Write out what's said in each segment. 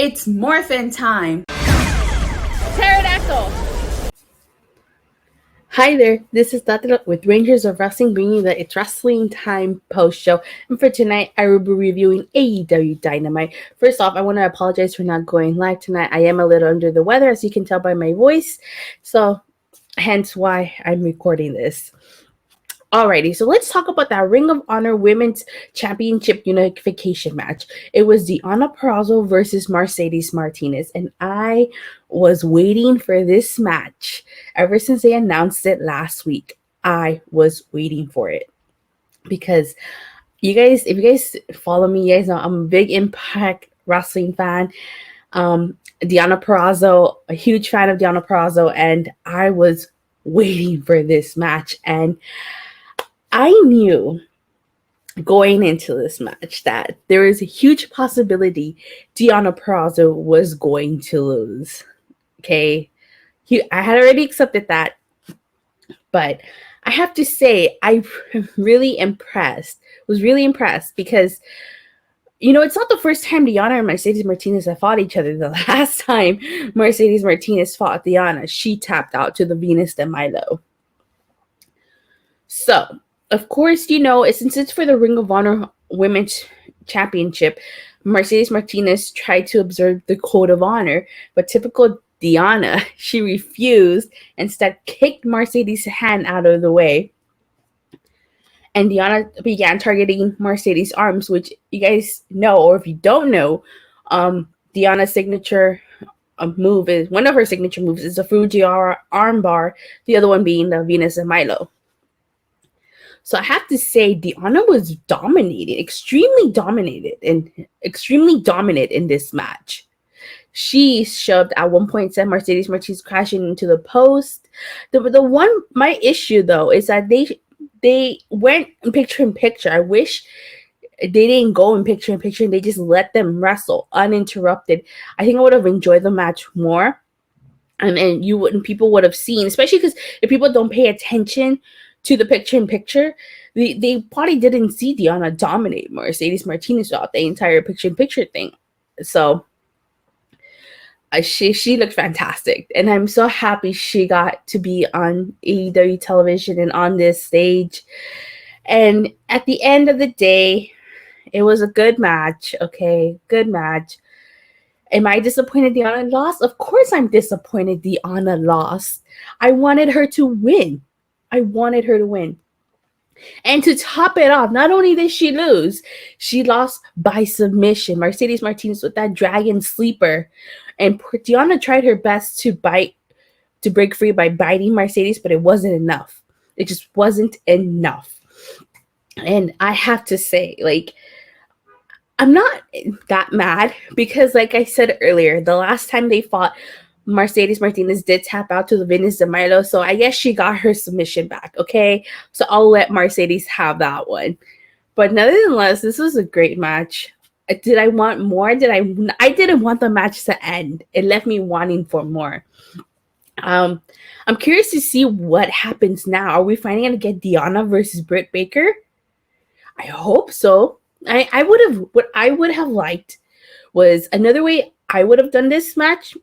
It's morphin' time. Pterodactyl. Hi there, this is Datila with Rangers of Wrestling bringing you the It's Wrestling Time post show. And for tonight, I will be reviewing AEW Dynamite. First off, I want to apologize for not going live tonight. I am a little under the weather, as you can tell by my voice. So, hence why I'm recording this. Alrighty, so let's talk about that Ring of Honor Women's Championship Unification match. It was Deonna Purrazzo versus Mercedes Martinez, and I was waiting for this match ever since they announced it last week. I was waiting for it because if you guys follow me, you guys know I'm a big Impact Wrestling fan. Deonna Purrazzo, a huge fan of Deonna Purrazzo, and I was waiting for this match, and I knew going into this match that there is a huge possibility Deonna Purrazzo was going to lose. Okay, I had already accepted that, but I have to say I was really impressed because, you know, it's not the first time Deonna and Mercedes Martinez have fought each other. The last time Mercedes Martinez fought Deonna, she tapped out to the Venus de Milo. So, of course, you know, since it's for the Ring of Honor Women's Championship, Mercedes Martinez tried to observe the Code of Honor, but typical Deonna, she refused, instead kicked Mercedes' hand out of the way. And Deonna began targeting Mercedes' arms, which you guys know, or if you don't know, Deonna's signature move is, one of her signature moves is the Fujiwara armbar, the other one being the Venus de Milo. So I have to say, Deonna was extremely dominant in this match. She shoved at one point, sent Mercedes Martinez crashing into the post. My issue though is that they went in picture. I wish they didn't go in picture and they just let them wrestle uninterrupted. I think I would have enjoyed the match more, and people would have seen, especially because if people don't pay attention to the picture-in-picture, they probably didn't see Deonna dominate Mercedes Martinez throughout the entire picture-in-picture thing. So she looked fantastic, and I'm so happy she got to be on AEW television and on this stage. And at the end of the day, it was a good match. Okay, good match. Am I disappointed Deonna lost? Of course I'm disappointed Deonna lost. I wanted her to win. And to top it off, not only did she lose, she lost by submission. Mercedes Martinez with that dragon sleeper. And Deonna tried her best to break free by biting Mercedes, but it wasn't enough. It just wasn't enough. And I have to say, I'm not that mad because, like I said earlier, the last time they fought, Mercedes Martinez did tap out to the Venus de Milo, so I guess she got her submission back, okay? So I'll let Mercedes have that one. But nonetheless, this was a great match. Did I want more? I didn't want the match to end. It left me wanting for more. I'm curious to see what happens now. Are we finally going to get Deonna versus Britt Baker? I hope so. What I would have liked was another way I would have done this match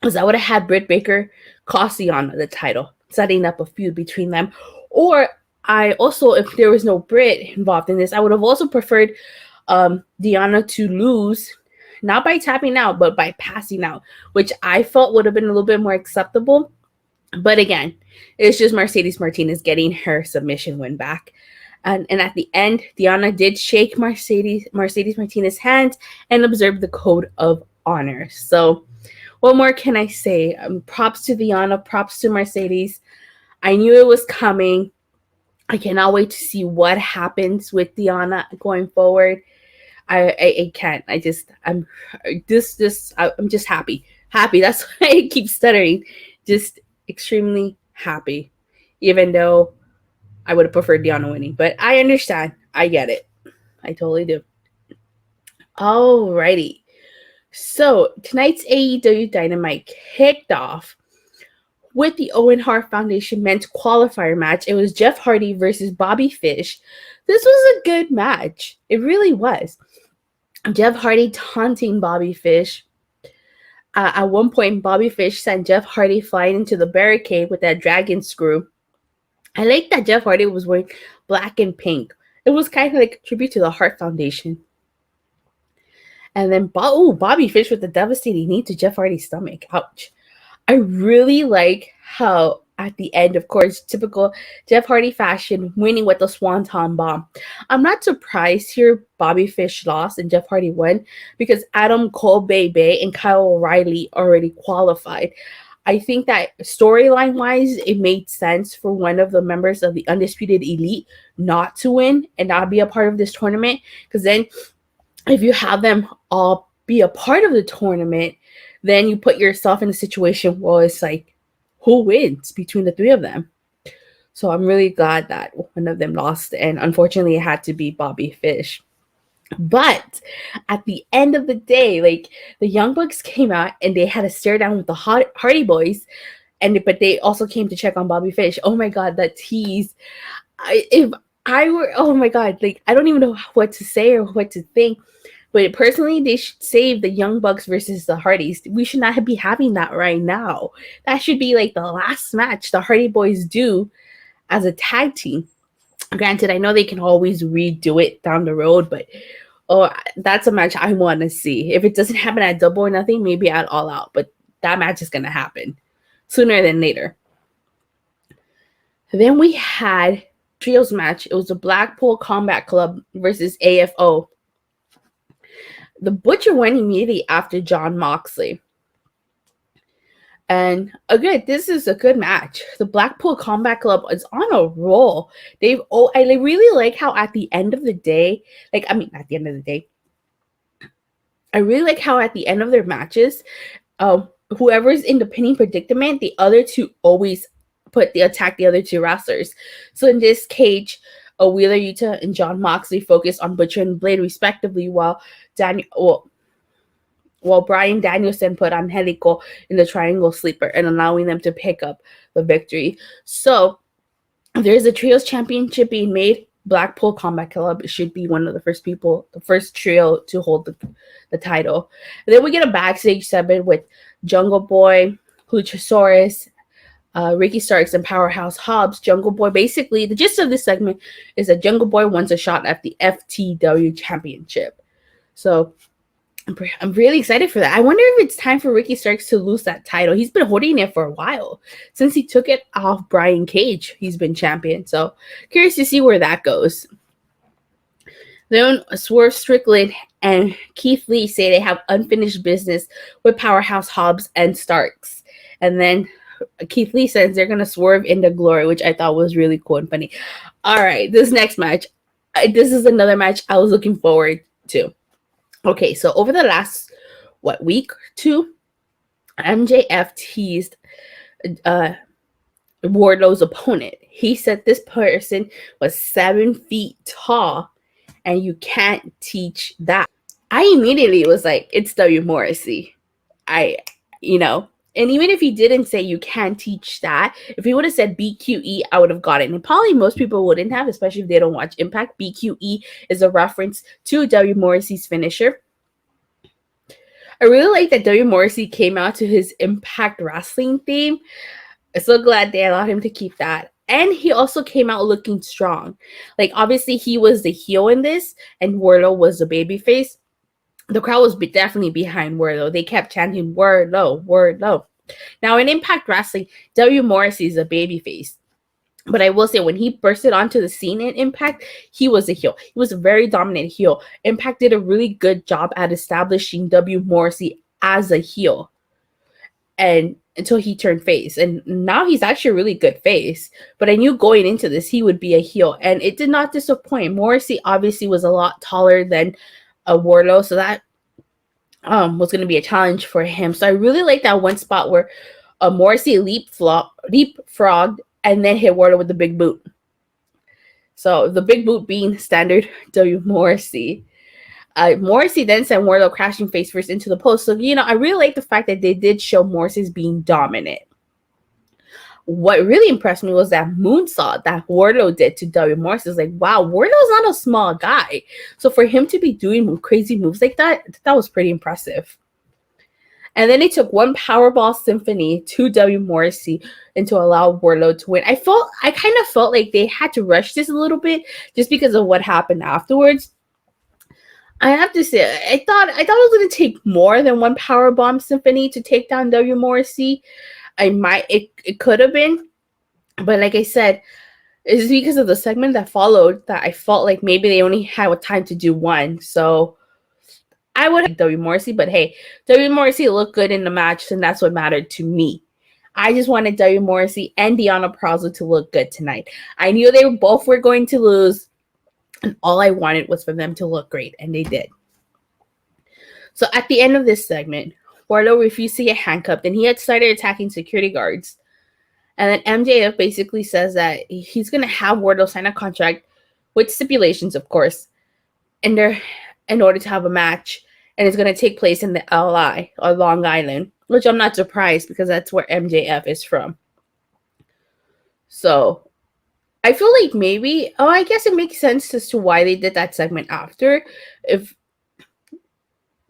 was I would have had Britt Baker cost Deonna the title, setting up a feud between them. Or I also, if there was no Britt involved in this, I would have also preferred Deonna to lose, not by tapping out, but by passing out, which I felt would have been a little bit more acceptable. But again, it's just Mercedes Martinez getting her submission win back. And at the end, Deonna did shake Mercedes Martinez's hand and observe the Code of Honor. So what more can I say? Props to Deonna, props to Mercedes. I knew it was coming. I cannot wait to see what happens with Deonna going forward. I can't. I'm just happy. Happy. That's why I keep stuttering. Just extremely happy. Even though I would have preferred Deonna winning. But I understand. I get it. I totally do. Alrighty. So, tonight's AEW Dynamite kicked off with the Owen Hart Foundation men's qualifier match. It was Jeff Hardy versus Bobby Fish. This was a good match. It really was. Jeff Hardy taunting Bobby Fish At one point, Bobby Fish sent Jeff Hardy flying into the barricade with that dragon screw. I like that Jeff Hardy was wearing black and pink. It was kind of like a tribute to the Hart Foundation. And then, Bobby Fish with the devastating knee to Jeff Hardy's stomach. Ouch. I really like how at the end, of course, typical Jeff Hardy fashion, winning with the Swanton Bomb. I'm not surprised here Bobby Fish lost and Jeff Hardy won because Adam Cole Bay and Kyle O'Reilly already qualified. I think that storyline-wise, it made sense for one of the members of the Undisputed Elite not to win and not be a part of this tournament. Because then if you have them all be a part of the tournament, then you put yourself in a situation where it's like, who wins between the three of them? So I'm really glad that one of them lost, and unfortunately it had to be Bobby Fish. But at the end of the day, like, the Young Bucks came out and they had a stare down with the Hardy Boys, but they also came to check on Bobby Fish. Oh my god, that tease! If I were, oh my god, like, I don't even know what to say or what to think. But personally, they should save the Young Bucks versus the Hardys. We should not be having that right now. That should be like the last match the Hardy Boys do as a tag team. Granted, I know they can always redo it down the road, but that's a match I want to see. If it doesn't happen at Double or Nothing, maybe at All Out. But that match is going to happen sooner than later. Then we had trios match. It was the Blackpool Combat Club versus AFO. The Butcher went immediately after Jon Moxley. And again, this is a good match. The Blackpool Combat Club is on a roll. I really like how at the end of the day, I really like how at the end of their matches, whoever's in the pinning predicament, the other two always attack the other two wrestlers. So in this case, Wheeler Yuta and Jon Moxley focused on Butcher and Blade respectively, while Bryan Danielson put on Helico in the Triangle Sleeper and allowing them to pick up the victory. So there's a Trios Championship being made. Blackpool Combat Club should be one of the first trio to hold the title. And then we get a backstage segment with Jungle Boy, Luchasaurus, Ricky Starks, and Powerhouse Hobbs. Jungle Boy, basically, the gist of this segment is that Jungle Boy wants a shot at the FTW Championship. So I'm really excited for that. I wonder if it's time for Ricky Starks to lose that title. He's been holding it for a while. Since he took it off Brian Cage, he's been champion. So curious to see where that goes. Then Swerve Strickland and Keith Lee say they have unfinished business with Powerhouse Hobbs and Starks. And then Keith Lee says they're going to swerve into glory, which I thought was really cool and funny. All right, this next match. This is another match I was looking forward to. Okay, so over the last, week or two, MJF teased Wardlow's opponent. He said this person was 7 feet tall, and you can't teach that. I immediately was like, it's W. Morrissey. And even if he didn't say you can't teach that, if he would have said BQE, I would have got it. And probably most people wouldn't have, especially if they don't watch Impact. BQE is a reference to W. Morrissey's finisher. I really like that W. Morrissey came out to his Impact Wrestling theme. I'm so glad they allowed him to keep that. And he also came out looking strong. Like, obviously, he was the heel in this, and Wardlow was the babyface. The crowd was definitely behind Wardlow. They kept chanting, Wardlow, Wardlow. Now, in Impact Wrestling, W. Morrissey is a babyface. But I will say, when he bursted onto the scene in Impact, he was a heel. He was a very dominant heel. Impact did a really good job at establishing W. Morrissey as a heel. And until he turned face. And now he's actually a really good face. But I knew going into this, he would be a heel. And it did not disappoint. Morrissey obviously was a lot taller than Wardlow, so that was going to be a challenge for him. So I really like that one spot where Morrissey leapfrogged and then hit Wardlow with the big boot. So the big boot being standard W. Morrissey. Morrissey then sent Wardlow crashing face first into the post. So, I really like the fact that they did show Morrissey being dominant. What really impressed me was that moonsault that Wardlow did to W. Morrissey. It's like, wow, Wardlow's not a small guy. So for him to be doing crazy moves like that, that was pretty impressive. And then they took one Powerball Symphony to W Morrissey and to allow Wardlow to win. I kind of felt like they had to rush this a little bit just because of what happened afterwards. I have to say, I thought it was going to take more than one Powerbomb Symphony to take down W Morrissey. It could have been, but like I said, it's because of the segment that followed that I felt like maybe they only had time to do one. So I would have W Morrissey, but hey, W Morrissey looked good in the match, and that's what mattered to me. I just wanted W Morrissey and Deonna Purrazzo to look good tonight. I knew they both were going to lose, and all I wanted was for them to look great, and they did. So at the end of this segment, Wardlow refused to get handcuffed, and he had started attacking security guards. And then MJF basically says that he's going to have Wardlow sign a contract with stipulations, of course, in order to have a match. And it's going to take place in the LI, or Long Island, which I'm not surprised because that's where MJF is from. So I feel like maybe, I guess it makes sense as to why they did that segment after.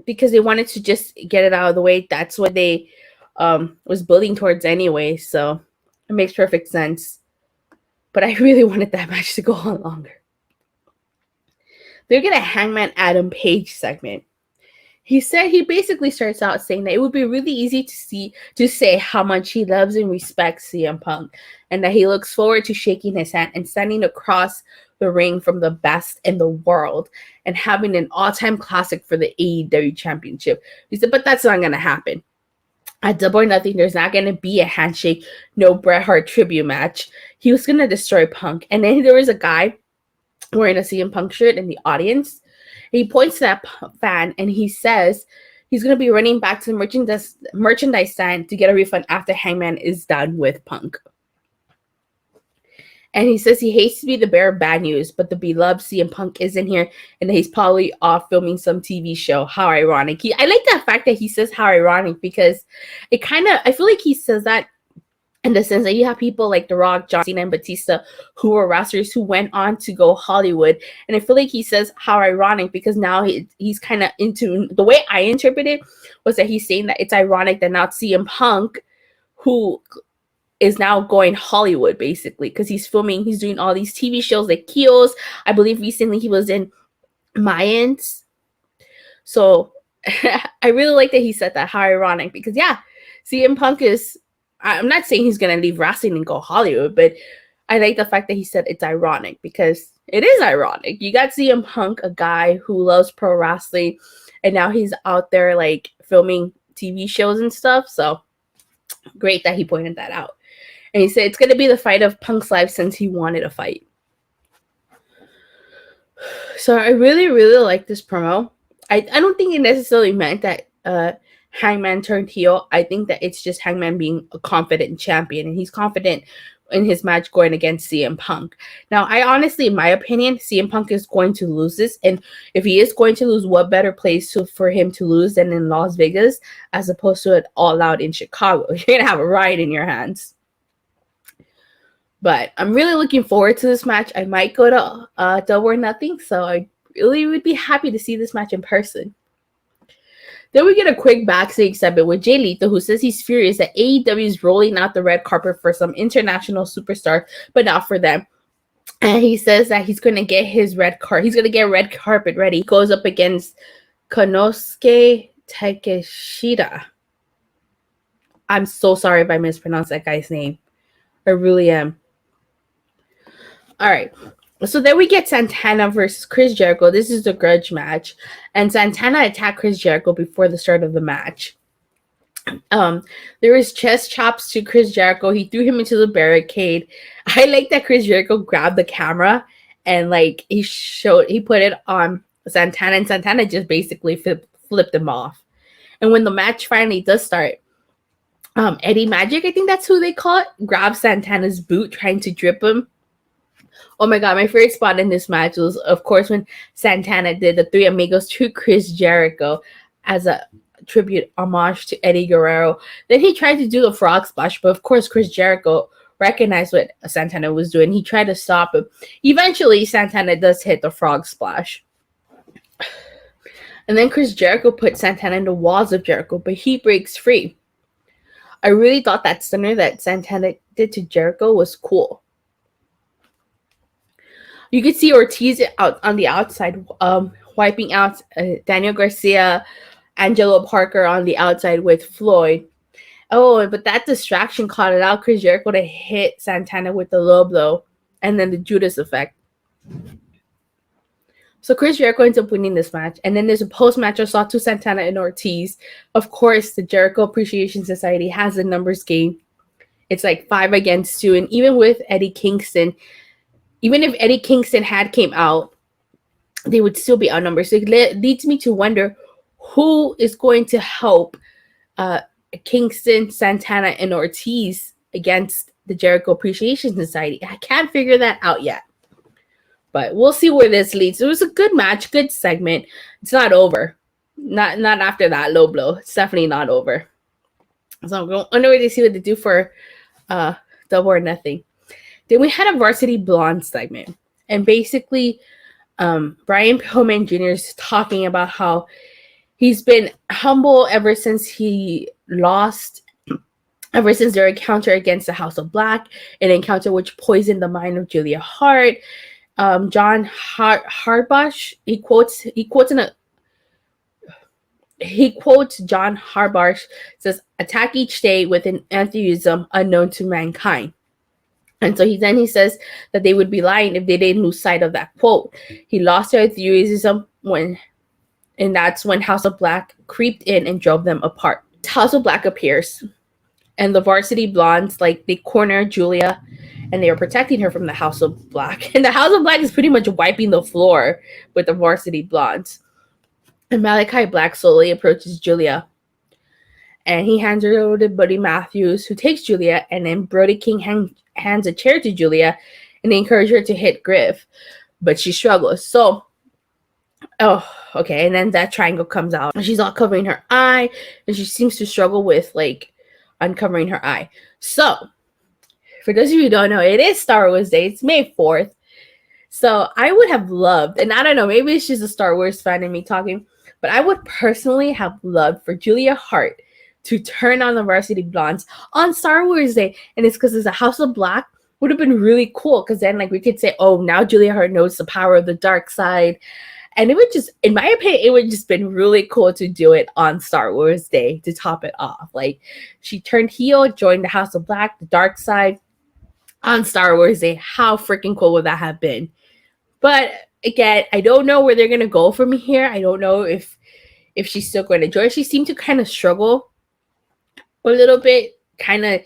Because they wanted to just get it out of the way. That's what they was building towards anyway. So it makes perfect sense. But I really wanted that match to go on longer. They're going to Hangman Adam Page segment. He said he basically starts out saying that it would be really easy to say how much he loves and respects CM Punk, and that he looks forward to shaking his hand and standing across the ring from the best in the world and having an all-time classic for the AEW Championship. He said, but that's not going to happen. At Double or Nothing, there's not going to be a handshake, no Bret Hart tribute match. He was going to destroy Punk. And then there was a guy wearing a CM Punk shirt in the audience. He points to that fan and he says he's going to be running back to the merchandise stand to get a refund after Hangman is done with Punk. And he says he hates to be the bearer of bad news, but the beloved CM Punk isn't here and he's probably off filming some TV show. How ironic. I like that fact that he says how ironic, because I feel like he says that in the sense that you have people like The Rock, John Cena, and Batista who were wrestlers who went on to go Hollywood. And I feel like he says how ironic because now he's kind of into, the way I interpreted was that he's saying that it's ironic that now CM Punk, who is now going Hollywood basically, because he's doing all these TV shows like Kios. I believe recently he was in Mayans. So I really like that he said that, how ironic, because yeah, CM Punk is, I'm not saying he's going to leave wrestling and go Hollywood, but I like the fact that he said it's ironic, because it is ironic. You got CM Punk, a guy who loves pro wrestling, and now he's out there like filming TV shows and stuff. So great that he pointed that out. And he said it's going to be the fight of Punk's life since he wanted a fight. So I really, really like this promo. I don't think it necessarily meant that Hangman turned heel. I think that it's just Hangman being a confident champion, and he's confident in his match going against CM Punk. Now, I honestly, in my opinion, CM Punk is going to lose this, and if he is going to lose, what better place for him to lose than in Las Vegas, as opposed to it All Out in Chicago? You're gonna have a riot in your hands. But I'm really looking forward to this match. I might go to Double or Nothing, so I really would be happy to see this match in person. Then we get a quick backstage segment with Jay Lethal, who says he's furious that AEW is rolling out the red carpet for some international superstars, but not for them. And he says that he's going to get his he's going to get red carpet ready. He goes up against Konosuke Takeshita. I'm so sorry if I mispronounced that guy's name. I really am. All right. So then we get Santana versus Chris Jericho. This is the grudge match. And Santana attacked Chris Jericho before the start of the match. There was chest chops to Chris Jericho. He threw him into the barricade. I like that Chris Jericho grabbed the camera and like he put it on Santana, and Santana just basically flipped him off. And when the match finally does start, Eddie Magic, I think that's who they call it, grabs Santana's boot trying to drip him. Oh my god, my favorite spot in this match was, of course, when Santana did the Three Amigos to Chris Jericho as a tribute homage to Eddie Guerrero. Then he tried to do the frog splash, but of course Chris Jericho recognized what Santana was doing. He tried to stop him. Eventually, Santana does hit the frog splash. And then Chris Jericho put Santana in the walls of Jericho, but he breaks free. I really thought that stunner that Santana did to Jericho was cool. You could see Ortiz out on the outside, wiping out Daniel Garcia, Angelo Parker on the outside with Floyd. Oh, but that distraction caught it out Chris Jericho to hit Santana with the low blow and then the Judas effect. So Chris Jericho ends up winning this match. And then there's a post-match assault to Santana and Ortiz. Of course, the Jericho Appreciation Society has a numbers game. It's like 5 against 2. And even with Eddie Kingston, even if Eddie Kingston had came out, they would still be outnumbered. So it leads me to wonder who is going to help Kingston, Santana, and Ortiz against the Jericho Appreciation Society. I can't figure that out yet. But we'll see where this leads. It was a good match, good segment. It's not over. Not after that low blow. It's definitely not over. So I'm going to wait to see what they do for Double or Nothing. Then we had a Varsity Blondes segment. And basically, Brian Pillman Jr. is talking about how he's been humble ever since he lost, ever since their encounter against the House of Black, an encounter which poisoned the mind of Julia Hart. John Harbaugh, he quotes John Harbaugh, says, "Attack each day with an atheism unknown to mankind." And so he says that they would be lying if they didn't lose sight of that quote. He lost their atheism and that's when House of Black creeped in and drove them apart. House of Black appears, and the Varsity Blondes, like, they corner Julia, and they are protecting her from the House of Black. And the House of Black is pretty much wiping the floor with the Varsity Blondes. And Malachi Black slowly approaches Julia, and he hands her over to Buddy Matthews, who takes Julia, and then Brody King hands a chair to Julia, and they encourage her to hit Griff, but she struggles. So, and then that triangle comes out, and she's all covering her eye, and she seems to struggle with, like, uncovering her eye. So, for those of you who don't know, it is Star Wars Day. It's May 4th. So I would have loved, and I don't know, maybe it's just a Star Wars fan in me talking, but I would personally have loved for Julia Hart to turn on the Varsity Blondes on Star Wars Day. And it's because it's a House of Black. Would have been really cool, because then, like, we could say, oh, now Julia Hart knows the power of the dark side. And it would just, in my opinion, it would just been really cool to do it on Star Wars Day to top it off. Like, she turned heel, joined the House of Black, the dark side, on Star Wars Day. How freaking cool would that have been? But again, I don't know where they're gonna go from here. I don't know if she's still going to join. She seemed to kind of struggle a little bit, kind of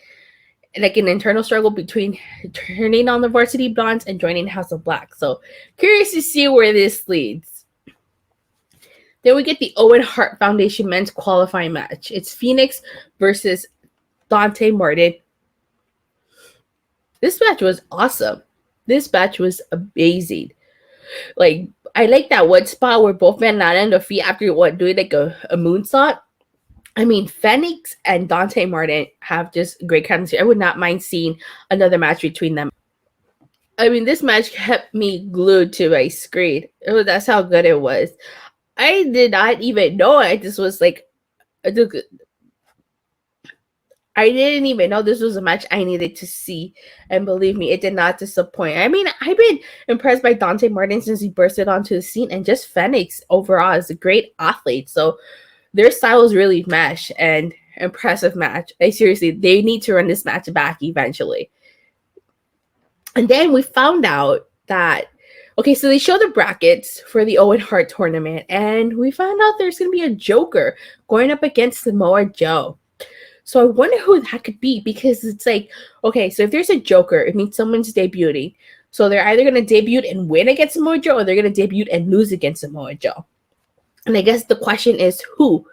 like an internal struggle between turning on the Varsity Blondes and joining House of Black. So curious to see where this leads. Then we get the Owen Hart Foundation men's qualifying match. It's Fenix versus Dante Martin. This match was awesome. This match was amazing. Like, I like that one spot where both men land on their feet after doing like a moonsault. I mean, Fenix and Dante Martin have just great chemistry. I would not mind seeing another match between them. I mean, this match kept me glued to my screen. That's how good it was. I did not even know it. This was like, I didn't even know this was a match I needed to see. And believe me, it did not disappoint. I mean, I've been impressed by Dante Martin since he bursted onto the scene. And just Fenix overall is a great athlete. So their styles really mesh, and impressive match. Like, seriously, they need to run this match back eventually. And then we found out that, okay, so they show the brackets for the Owen Hart tournament, and we found out there's going to be a Joker going up against Samoa Joe. So I wonder who that could be, because it's like, okay, so if there's a Joker, it means someone's debuting. So they're either going to debut and win against Samoa Joe, or they're going to debut and lose against Samoa Joe. And I guess the question is who?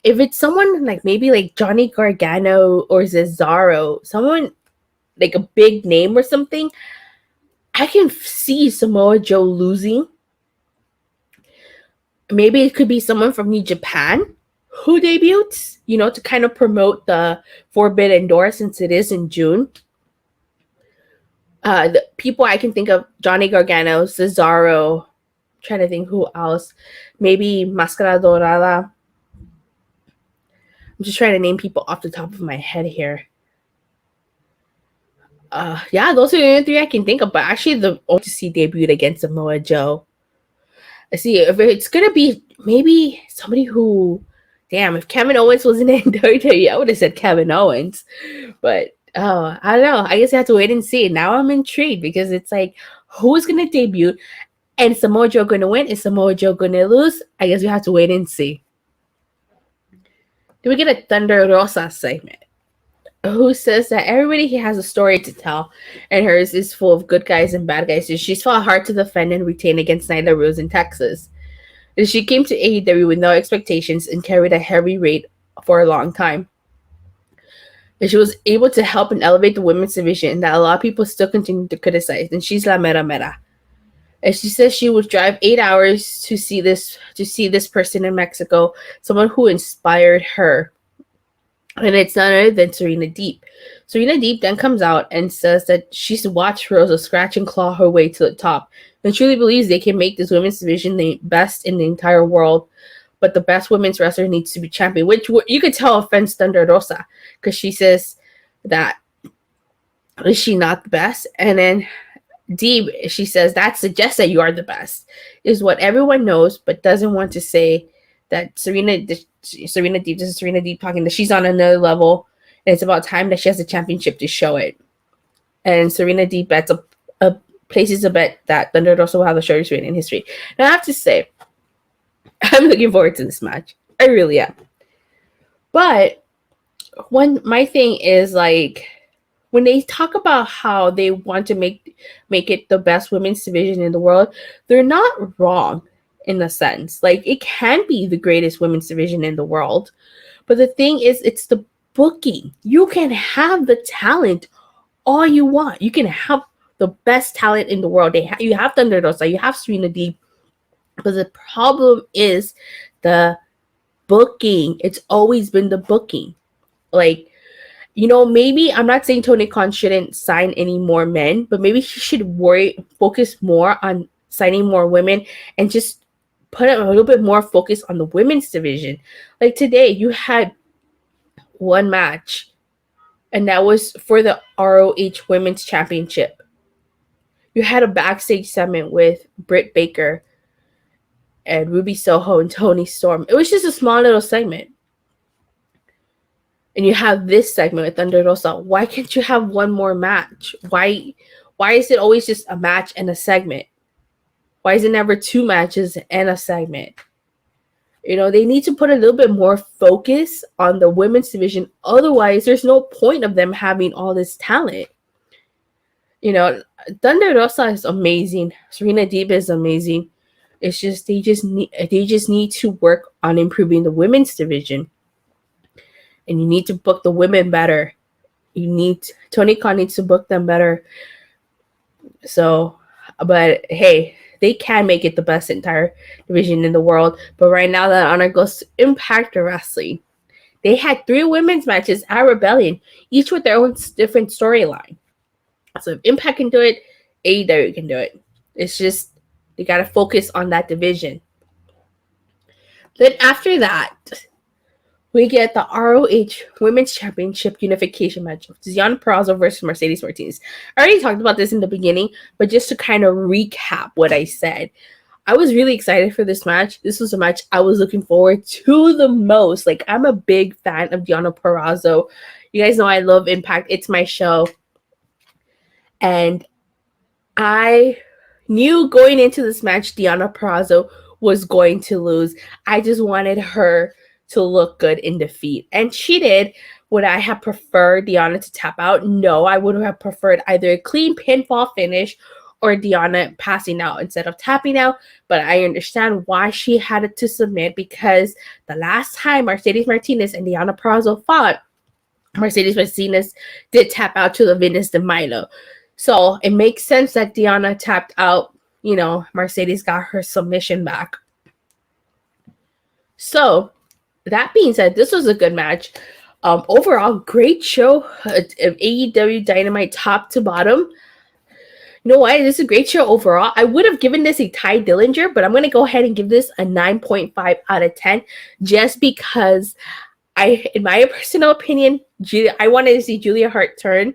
If it's someone like maybe like Johnny Gargano or Cesaro, someone like a big name or something, I can see Samoa Joe losing. Maybe it could be someone from New Japan who debuts, to kind of promote the Forbidden Door, since it is in June. The people I can think of, Johnny Gargano, Cesaro, trying to think who else. Maybe Máscara Dorada. I'm just trying to name people off the top of my head here. Yeah, those are the only three I can think of. But actually, the only to see debuted against Samoa Joe. I see if it's gonna be maybe somebody who, damn, if Kevin Owens wasn't in WWE, I would have said Kevin Owens. But I don't know. I guess I have to wait and see. Now I'm intrigued because it's like, who's gonna debut? And is Samoa Joe gonna win? Is Samoa Joe gonna lose? I guess we have to wait and see. Then we get a Thunder Rosa segment, who says that everybody here has a story to tell, and hers is full of good guys and bad guys. So she's fought hard to defend and retain against Nyla Rose in Texas. And she came to AEW with no expectations and carried a heavy weight for a long time. And she was able to help and elevate the women's division that a lot of people still continue to criticize. And she's la mera mera. And she says she would drive 8 hours to see this person in Mexico, someone who inspired her. And it's none other than Serena Deeb. Serena Deeb then comes out and says that she's watched Rosa scratch and claw her way to the top and truly believes they can make this women's division the best in the entire world. But the best women's wrestler needs to be champion, which you could tell offends Thunder Rosa because she says that is she not the best? And then Deeb, she says that suggests that you are the best, is what everyone knows, but doesn't want to say that Serena Deeb, this is Serena Deeb talking, that she's on another level, and it's about time that she has a championship to show it. And Serena Deeb bets places a bet that Thunder Rosa will have the shortest reign in history. Now I have to say, I'm looking forward to this match. I really am. But my thing is, like, when they talk about how they want to make it the best women's division in the world, they're not wrong in a sense. Like, it can be the greatest women's division in the world. But the thing is, it's the booking. You can have the talent all you want. You can have the best talent in the world. You have Thunder Rosa, you have Serena Deeb. But the problem is the booking. It's always been the booking. Like, you know, maybe I'm not saying Tony Khan shouldn't sign any more men, but maybe he should focus more on signing more women and just put a little bit more focus on the women's division. Like today, you had one match, and that was for the ROH Women's Championship. You had a backstage segment with Britt Baker and Ruby Soho and Toni Storm. It was just a small little segment. And you have this segment with Thunder Rosa. Why can't you have one more match? Why is it always just a match and a segment? Why is it never two matches and a segment? You know, they need to put a little bit more focus on the women's division. Otherwise, there's no point of them having all this talent. You know, Thunder Rosa is amazing. Serena Deeb is amazing. It's just they just need to work on improving the women's division. And you need to book the women better. Tony Khan needs to book them better. So, but hey, they can make it the best entire division in the world. But right now, that honor goes to Impact Wrestling. They had 3 women's matches at Rebellion, each with their own different storyline. So if Impact can do it, AEW can do it. It's just, they got to focus on that division. Then after that, we get the ROH Women's Championship Unification match of Deonna Purrazzo versus Mercedes Martinez. I already talked about this in the beginning, but just to kind of recap what I said, I was really excited for this match. This was a match I was looking forward to the most. Like, I'm a big fan of Deonna Purrazzo. You guys know I love Impact. It's my show. And I knew going into this match, Deonna Purrazzo was going to lose. I just wanted her to look good in defeat. And she did. Would I have preferred Deonna to tap out? No, I would have preferred either a clean pinfall finish or Deonna passing out instead of tapping out. But I understand why she had to submit, because the last time Mercedes Martinez and Deonna Purrazzo fought, Mercedes Martinez did tap out to the Venus de Milo. So it makes sense that Deonna tapped out. You know, Mercedes got her submission back. So that being said, this was a good match. Overall, great show of AEW Dynamite top to bottom. You know what? This is a great show overall. I would have given this a Ty Dillinger, but I'm going to go ahead and give this a 9.5 out of 10 just because in my personal opinion, I wanted to see Julia Hart turn.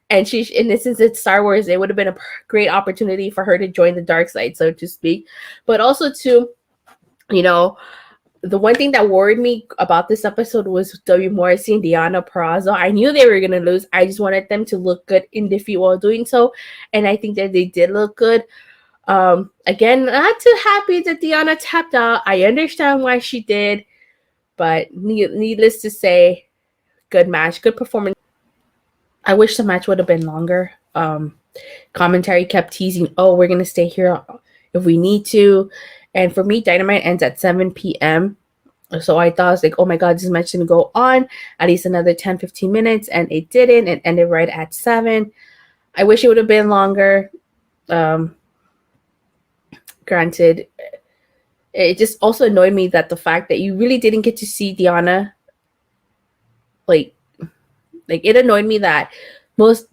And this is Star Wars. It would have been a great opportunity for her to join the dark side, so to speak. But also, too, you know, the one thing that worried me about this episode was Morrissey and Deonna Purrazzo. I knew they were going to lose. I just wanted them to look good in defeat while doing so. And I think that they did look good. Again, not too happy that Deonna tapped out. I understand why she did. But needless to say, good match, good performance. I wish the match would have been longer. Commentary kept teasing, oh, we're going to stay here if we need to. And for me, Dynamite ends at 7 p.m. So I thought, I was like, oh my God, this match is going to go on at least another 10, 15 minutes. And it didn't. It ended right at 7. I wish it would have been longer. Granted, it just also annoyed me that the fact that you really didn't get to see Deonna. Like it annoyed me that most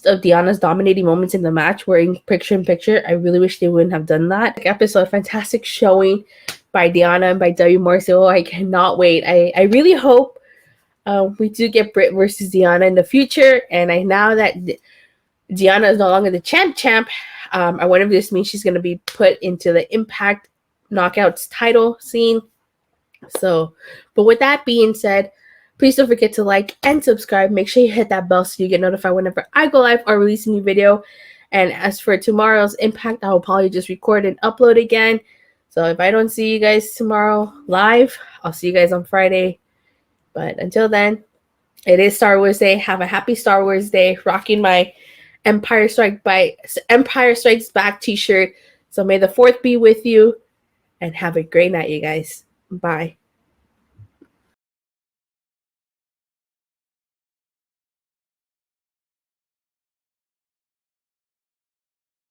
of Deonna's dominating moments in the match were in picture. I really wish they wouldn't have done that. Episode, fantastic showing by Deonna and by W. Morrissey. Oh, I cannot wait. I really hope we do get Britt versus Deonna in the future. And now that Deonna is no longer the champ, I wonder if this means she's going to be put into the Impact Knockouts title scene. So, but with that being said, please don't forget to like and subscribe. Make sure you hit that bell so you get notified whenever I go live or release a new video. And as for tomorrow's Impact, I will probably just record and upload again. So if I don't see you guys tomorrow live, I'll see you guys on Friday. But until then, it is Star Wars Day. Have a happy Star Wars Day. Rocking my Empire Strikes Back t-shirt. So may the 4th be with you. And have a great night, you guys. Bye.